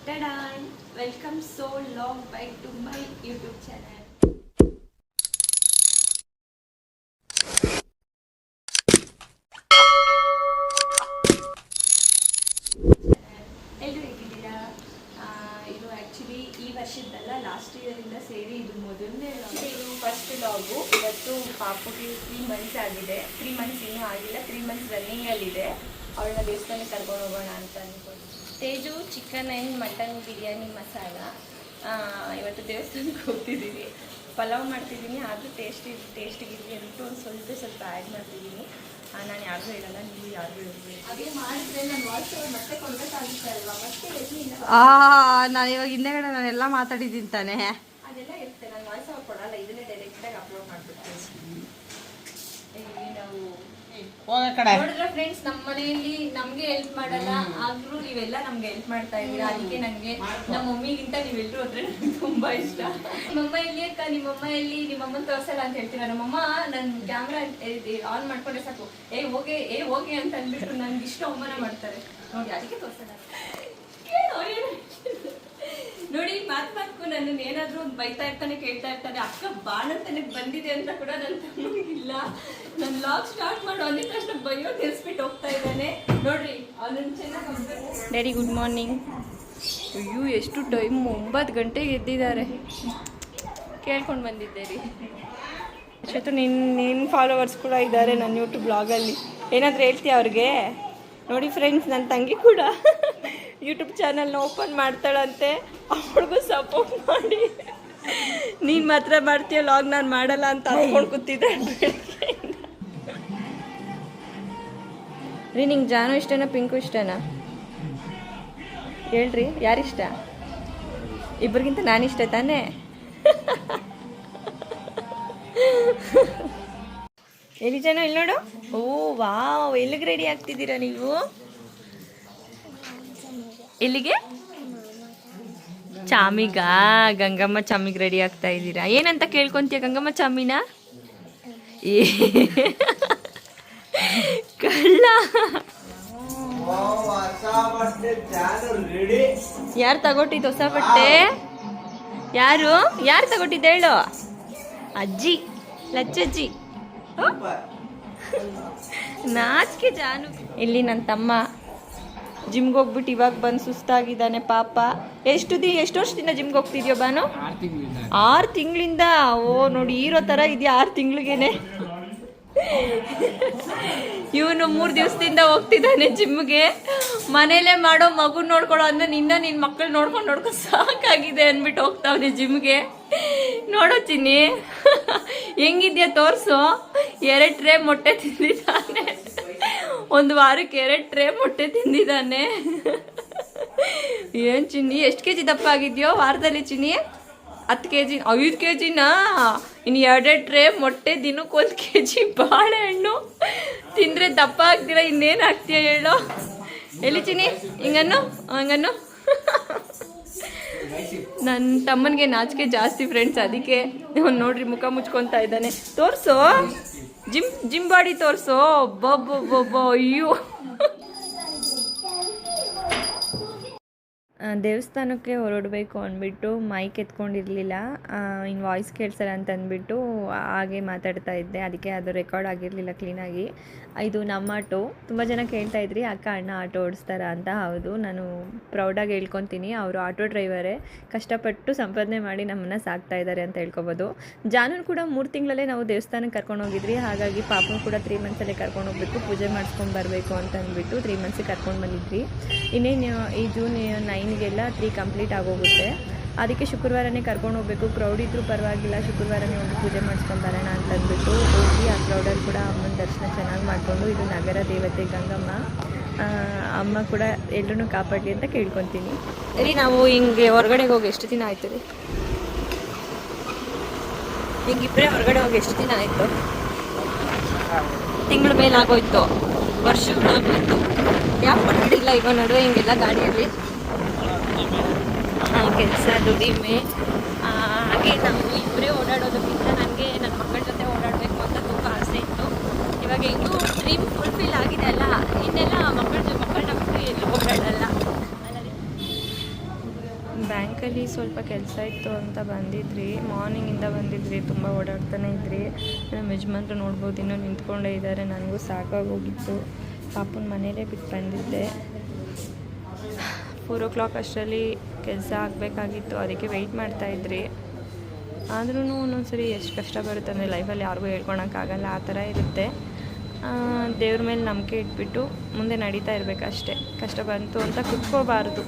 Tada! Welcome so long back to my YouTube channel. ಎಲ್ಲರೂ ಹೇಗಿದ್ದೀರಾ? ಇದು ಆ್ಯಕ್ಚುಲಿ ಈ ವರ್ಷದ್ದಲ್ಲ, ಲಾಸ್ಟ್ ಇಯರಿಂದ ಸೇರಿ ಇದು ಮೊದಲನೇ ಇದು ಫಸ್ಟ್ ಲಾಗು. ಇವತ್ತು ಪಾಪುಗೆ 3 ಮಂತ್ಸ್ ಆಗಿದೆ. 3 ಮಂತ್ಸ್ ಇನ್ನೂ ಆಗಿಲ್ಲ, 3 ಮಂತ್ಸ್ ರನ್ನಿಂಗಲ್ಲಿದೆ. ಅವಳನ್ನ ದೇವಸ್ಥಾನಕ್ಕೆ ಕರ್ಕೊಂಡು ಹೋಗೋಣ ಅಂತ ಅಂದ್ಕೊಂಡು. Teju chicken and mutton biryani masala. ಇವತ್ತು ದೇವಸ್ಥಾನಕ್ಕೆ ಹೋಗ್ತಿದ್ದೀವಿ. ಪಲಾವ್ ಮಾಡ್ತಿದ್ದೀನಿ, ಆದರೂ ಟೇಸ್ಟಿಗಿರಲಿ ಅಂದ್ಬಿಟ್ಟು ಒಂದು ಸ್ವಲ್ಪ ಆ್ಯಡ್ ಮಾಡ್ತಿದ್ದೀನಿ. ನಾನು ಯಾರಿಗೂ ಹೇಳಲ್ಲ, ನೀವು ಯಾರಿಗೂ ಹೇಳಿ ಹಾಗೆ ಮಾಡಿದ್ರೆ ನಾನು ವಾಯ್ಸ್ ಮತ್ತೆ ಕೊಡಬೇಕಾಗುತ್ತೆ ಅಲ್ವಾ? ಮತ್ತೆ ನಾನು ಇವಾಗ ಹಿಂದೆಗಡೆ ನಾನೆಲ್ಲ ಮಾತಾಡಿದ್ದೀನಿ ತಾನೇ, ಅದೆಲ್ಲ ಇರುತ್ತೆ. ನಾನು ವಾಯ್ಸ್ ಅವ್ರು ಕೊಡಲ್ಲ, ಇದನ್ನೇ ಡೈರೆಕ್ಟಾಗಿ ಅಪ್ಲೋಡ್ ಮಾಡ್ಬಿಡ್ತೀನಿ. ನಾವು ನೋಡಿದ್ರೆ ಫ್ರೆಂಡ್ಸ್, ನಮ್ಮ ಮನೆಯಲ್ಲಿ ನಮ್ಗೆ ಹೆಲ್ಪ್ ಮಾಡಲ್ಲ, ಆದ್ರೂ ನೀವೆಲ್ಲ ನಮ್ಗೆ ಹೆಲ್ಪ್ ಮಾಡ್ತಾ ಇದ್ದೀರಾ. ಅದಕ್ಕೆ ನನಗೆ ನಮ್ಮ ಮಮ್ಮಿಗಿಂತ ನೀವೆಲ್ಲರೂ ಹೋದ್ರೆ ನನಗೆ ತುಂಬಾ ಇಷ್ಟ. ನಿಮ್ಮಮ್ಮ ಎಲ್ಲಿ ಅಕ್ಕ, ನಿಮ್ಮಮ್ಮ ಎಲ್ಲಿ, ನಿಮ್ಮಮ್ಮನ ತೋರ್ಸಲ್ಲ ಅಂತ ಹೇಳ್ತೀರಾ. ನಮ್ಮಮ್ಮ ನನ್ನ ಕ್ಯಾಮ್ರಾ ಆನ್ ಮಾಡ್ಕೊಂಡ್ರೆ ಸಾಕು, ಹೋಗಿ ಅಂತ ಅಂದ್ಬಿಟ್ರು ನನ್ಗೆ ಇಷ್ಟ ಅವಮಾನ ಮಾಡ್ತಾರೆ ನೋಡಿ. ಅದಕ್ಕೆ ತೋರ್ಸಲ್ಲ. ನೋಡಿ, ಮಾತ್ಕು ನನ್ನ ಏನಾದ್ರೂ ಒಂದು ಬೈತಾ ಇರ್ತಾನೆ, ಕೇಳ್ತಾ ಇರ್ತಾನೆ. ಅಕ್ಕ ಬಾಣಂತನೇ ಬಂದಿದೆ ಅಂತ ಕೂಡ ನನ್ನ ತಮ್ಮನಿಗಿಲ್ಲ. ನನ್ನ ಲಾಗ್ ಸ್ಟಾರ್ಟ್ ಮಾಡೋ ಅಂದಿದ ತಕ್ಷಣ ಬೈಯೋ ನಿಲ್ಸ್ಬಿಟ್ಟು ಹೋಗ್ತಾ ಇದ್ದಾನೆ. ನೋಡ್ರಿ, ಅವನನ್ನು ಚೆನ್ನಾಗಿ. Daddy good morning. ಅಯ್ಯೋ, ಎಷ್ಟು ಟೈಮ್, 9 ಗಂಟೆಗೆ ಎದ್ದಿದ್ದಾರೆ. ಕೇಳ್ಕೊಂಡು ಬಂದಿದ್ದೆ ರೀ. ಅಷ್ಟೊತ್ತು ನಿನ್ನ ಫಾಲೋವರ್ಸ್ ಕೂಡ ಇದ್ದಾರೆ ನನ್ನ ಯೂಟ್ಯೂಬ್ ಬ್ಲಾಗಲ್ಲಿ. ಏನಾದರೂ ಹೇಳ್ತೀಯ ಅವ್ರಿಗೆ? ನೋಡಿ ಫ್ರೆಂಡ್ಸ್, ನನ್ನ ತಂಗಿ ಕೂಡ ಯೂಟ್ಯೂಬ್ ಚಾನಲ್ನ ಓಪನ್ ಮಾಡ್ತಾಳಂತೆ. ಅವಳಿಗೂ ಸಪೋರ್ಟ್ ಮಾಡಿ. ನೀನು ಮಾತ್ರ ಮಾಡ್ತೀಯ ಲಾಗ್, ನಾನು ಮಾಡಲ್ಲ ಅಂತ ಅಂದ್ಕೊಂಡು ಕೂತಿದ್ದೆ ರೀ. ನಿಂಗೆ ಜಾನು ಇಷ್ಟನಾ ಪಿಂಕು ಇಷ್ಟನಾ ಹೇಳ್ರಿ, ಯಾರಿಷ್ಟ? ಇಬ್ಬರಿಗಿಂತ ನಾನಿಷ್ಟ ತಾನೇ? ಎಲ್ಲಿ ಜನ ಇಲ್ಲಿ ನೋಡು. ಓ ವಾವ್, ಎಲ್ಲಿಗೆ ರೆಡಿ ಆಗ್ತಿದ್ದೀರಾ ನೀವು? ಎಲ್ಲಿಗೆ? ಚಾಮಿಗ? ಗಂಗಮ್ಮ ಚಾಮಿಗೆ ರೆಡಿ ಆಗ್ತಾ ಇದ್ದೀರಾ? ಏನಂತ ಕೇಳ್ಕೊಂತೀಯ ಗಂಗಮ್ಮ ಚಾಮಿನ? ಏ ಕಳ್ಳ. ಯಾರು ತಗೊಟ್ಟಿದ್ದು ಹೊಸ ಬಟ್ಟೆ? ಯಾರು ತಗೊಟ್ಟಿದ್ದು ಹೇಳು? ಅಜ್ಜಿ, ಲಚ್ಚಜ್ಜಿ. ನಾಚಿಕೆ ಜಾನು. ಇಲ್ಲಿ ನನ್ನ ತಮ್ಮ ಜಿಮ್ಗೆ ಹೋಗ್ಬಿಟ್ಟು ಇವಾಗ ಬಂದು ಸುಸ್ತಾಗಿದ್ದಾನೆ ಪಾಪ. ಎಷ್ಟು ವರ್ಷದಿಂದ ಜಿಮ್ಗೆ ಹೋಗ್ತಿದ್ಯೋ ಬಾನು? 6 ತಿಂಗಳಿಂದ. ಓ ನೋಡಿ, ಹೀರೋ ಥರ ಇದೆಯಾ 6 ತಿಂಗಳಿಗೇನೆ. ಇವನು 3 ದಿವಸದಿಂದ ಹೋಗ್ತಿದ್ದಾನೆ ಜಿಮ್ಗೆ. ಮನೇಲೇ ಮಾಡೋ ಮಗು ನೋಡ್ಕೊಳ್ಳೋ ಅಂದ್ರೆ ನಿನ್ನ ಮಕ್ಕಳು ನೋಡ್ಕೊಂಡು ಸಾಕಾಗಿದೆ ಅಂದ್ಬಿಟ್ಟು ಹೋಗ್ತಾವನೆ ಜಿಮ್ಗೆ. ನೋಡೋ ಚಿನ್ನಿ, ಹೆಂಗಿದ್ಯಾ ತೋರಿಸು. 2 ಟ್ರೇ ಮೊಟ್ಟೆ ತಿಂದಿದ್ದಾನೆ. 1 ವಾರಕ್ಕೆ 2 ಟ್ರೇ ಮೊಟ್ಟೆ ತಿಂದಿದ್ದಾನೆ. ಏನು ಚಿನ್ನಿ, ಎಷ್ಟು ಕೆಜಿ ದಪ್ಪ ಆಗಿದ್ಯೋ ವಾರದಲ್ಲಿ ಚಿನ್ನಿ? 10 ಕೆಜಿ, 5 ಕೆಜಿನಾ? ಇನ್ನು 2 ಟ್ರೇ ಮೊಟ್ಟೆ, ದಿನಕ್ಕೆ 1 ಕೆಜಿ ಬಾಳೆಹಣ್ಣು ತಿಂದರೆ ದಪ್ಪ ಆಗ್ತೀರ, ಇನ್ನೇನು ಆಗ್ತೀಯ ಹೇಳೋ? ಎಲ್ಲಿ ಚಿನ್ನಿ, ಹಂಗನ್ನು ನನ್ನ ತಮ್ಮನಿಗೆ ನಾಚಿಕೆ ಜಾಸ್ತಿ ಫ್ರೆಂಡ್ಸ್, ಅದಕ್ಕೆ ನೋಡ್ರಿ ಮುಖ ಮುಚ್ಕೊತಾ ಇದ್ದಾನೆ. ತೋರಿಸೋ, ಜಿಮ್ ಬಾಡಿ ತೋರಿಸೋ. ಬೊಬ್ಬ ಅಯ್ಯೋ. ದೇವಸ್ಥಾನಕ್ಕೆ ಹೊರಡಬೇಕು ಅಂದ್ಬಿಟ್ಟು ಮೈಕ್ ಎತ್ಕೊಂಡಿರಲಿಲ್ಲ. ಇನ್ನು ವಾಯ್ಸ್ ಕೇಳಿಸಲ್ಲ ಅಂತ ಅಂದ್ಬಿಟ್ಟು ಹಾಗೆ ಮಾತಾಡ್ತಾ ಇದ್ದೆ. ಅದಕ್ಕೆ ಅದು ರೆಕಾರ್ಡ್ ಆಗಿರಲಿಲ್ಲ ಕ್ಲೀನಾಗಿ. ಇದು ನಮ್ಮ ಆಟೋ. ತುಂಬ ಜನ ಕೇಳ್ತಾ ಇದ್ರಿ, ಅಕ್ಕ ಅಣ್ಣ ಆಟೋ ಓಡಿಸ್ತಾರಾ ಅಂತ. ಹೌದು, ನಾನು ಪ್ರೌಡಾಗಿ ಹೇಳ್ಕೊತೀನಿ. ಅವರು ಆಟೋ ಡ್ರೈವರೇ. ಕಷ್ಟಪಟ್ಟು ಸಂಪಾದನೆ ಮಾಡಿ ನಮ್ಮನ್ನು ಸಾಕ್ತಾ ಇದ್ದಾರೆ ಅಂತ ಹೇಳ್ಕೊಬೋದು. ಜಾನೂನ್ ಕೂಡ 3 ತಿಂಗಳಲ್ಲೇ ನಾವು ದೇವಸ್ಥಾನಕ್ಕೆ ಕರ್ಕೊಂಡು ಹೋಗಿದ್ರಿ. ಹಾಗಾಗಿ ಪಾಪನ ಕೂಡ 3 ಮಂತ್ಸಲ್ಲೇ ಕರ್ಕೊಂಡು ಹೋಗ್ಬೇಕು, ಪೂಜೆ ಮಾಡಿಸ್ಕೊಂಡು ಬರಬೇಕು ಅಂತ ಅಂದ್ಬಿಟ್ಟು 3 ಮಂತ್ಸಿಗೆ ಕರ್ಕೊಂಡು ಬಂದಿದ್ವಿ. ಇನ್ನೇನು ಈ ಜೂನ್ 9ಗೆಲ್ಲ 3 ಕಂಪ್ಲೀಟ್ ಆಗೋಗುತ್ತೆ. ಅದಕ್ಕೆ ಶುಕ್ರವಾರನೇ ಕರ್ಕೊಂಡು ಹೋಗ್ಬೇಕು. ಕ್ರೌಡ್ ಇದ್ರೂ ಪರವಾಗಿಲ್ಲ, ಶುಕ್ರವಾರನೇ ಹೋಗಿ ಪೂಜೆ ಮಾಡಿಸ್ಕೊಂಡು ಬರೋಣ ಅಂತ ಅಂದ್ಬಿಟ್ಟು ಹೋಗಿ ಆ ಕ್ರೌಡಲ್ಲಿ ಕೂಡ ಅಮ್ಮನ ದರ್ಶನ ಚೆನ್ನಾಗಿ ಮಾಡಿಕೊಂಡು, ಇದು ನಗರ ದೇವತೆ ಗಂಗಮ್ಮ ಅಮ್ಮ ಕೂಡ ಎಲ್ಲರೂ ಕಾಪಾಡಲಿ ಅಂತ ಕೇಳ್ಕೊತೀನಿ. ಸರಿ, ನಾವು ಹಿಂಗೆ ಹೊರಗಡೆಗೆ ಹೋಗಿ ಎಷ್ಟು ದಿನ ಆಯ್ತು ರೀ? ಹಿಂಗಿಬ್ಬರೇ ಹೊರಗಡೆ ಹೋಗಿ ಎಷ್ಟು ದಿನ ಆಯಿತು? ತಿಂಗಳ ಮೇಲೆ ಆಗೋಯ್ತು, ವರ್ಷಗಳಾಗೋಯ್ತು. ಯಾಕೆ ಮಾಡಿಲ್ಲ ಈಗ ನಡುವೆ ಹಿಂಗೆಲ್ಲ ಗಾಡಿಯಲ್ಲಿ ಕೆಲಸ ದುಡಿಮೆ. ಹಾಗೆ ನಾವು ಇಬ್ಬರೇ ಓಡಾಡೋದಕ್ಕಿಂತ ನನಗೆ ನನ್ನ ಮಕ್ಕಳ ಜೊತೆ ಓಡಾಡಬೇಕು ಅಂತ ತುಂಬ ಆಸೆ ಇತ್ತು. ಇವಾಗ ಹೆಂಗೂ ಡ್ರೀಮ್ ಫುಲ್ಫಿಲ್ ಆಗಿದೆ ಅಲ್ಲ, ಇನ್ನೆಲ್ಲ ಮಕ್ಕಳನ್ನ ಬಿಟ್ಟು ಎಲ್ಲೂ ಓಡಾಡಲ್ಲ. ಬ್ಯಾಂಕಲ್ಲಿ ಸ್ವಲ್ಪ ಕೆಲಸ ಇತ್ತು ಅಂತ ಬಂದಿದ್ರಿ, ಮಾರ್ನಿಂಗಿಂದ ಬಂದಿದ್ರಿ, ತುಂಬ ಓಡಾಡ್ತಾನೆ ಇದ್ರಿ. ನಮ್ಮ ಯಜಮಾನ್ರು ನೋಡ್ಬೋದು ಇನ್ನೂ ನಿಂತ್ಕೊಂಡೇ ಇದ್ದಾರೆ, ನನಗೂ ಸಾಕಾಗೋಗಿತ್ತು. ಪಾಪುನ ಮನೇಲೇ ಬಿಟ್ಟು ಬಂದಿದ್ದೆ. 4 o'clock ಅಷ್ಟರಲ್ಲಿ ಕೆಲಸ ಆಗಬೇಕಾಗಿತ್ತು, ಅದಕ್ಕೆ ವೆಯ್ಟ್ ಮಾಡ್ತಾಯಿದ್ರಿ. ಆದ್ರೂ ಒಂದೊಂದ್ಸರಿ ಎಷ್ಟು ಕಷ್ಟ ಬರುತ್ತೆ ಅಂದರೆ ಲೈಫಲ್ಲಿ ಯಾರಿಗೂ ಹೇಳ್ಕೊಳಕ್ಕಾಗಲ್ಲ, ಆ ಥರ ಇರುತ್ತೆ. ದೇವ್ರ ಮೇಲೆ ನಂಬಿಕೆ ಇಟ್ಬಿಟ್ಟು ಮುಂದೆ ನಡೀತಾ ಇರಬೇಕಷ್ಟೆ. ಕಷ್ಟ ಬಂತು ಅಂತ ಕುತ್ಕೋಬಾರ್ದು.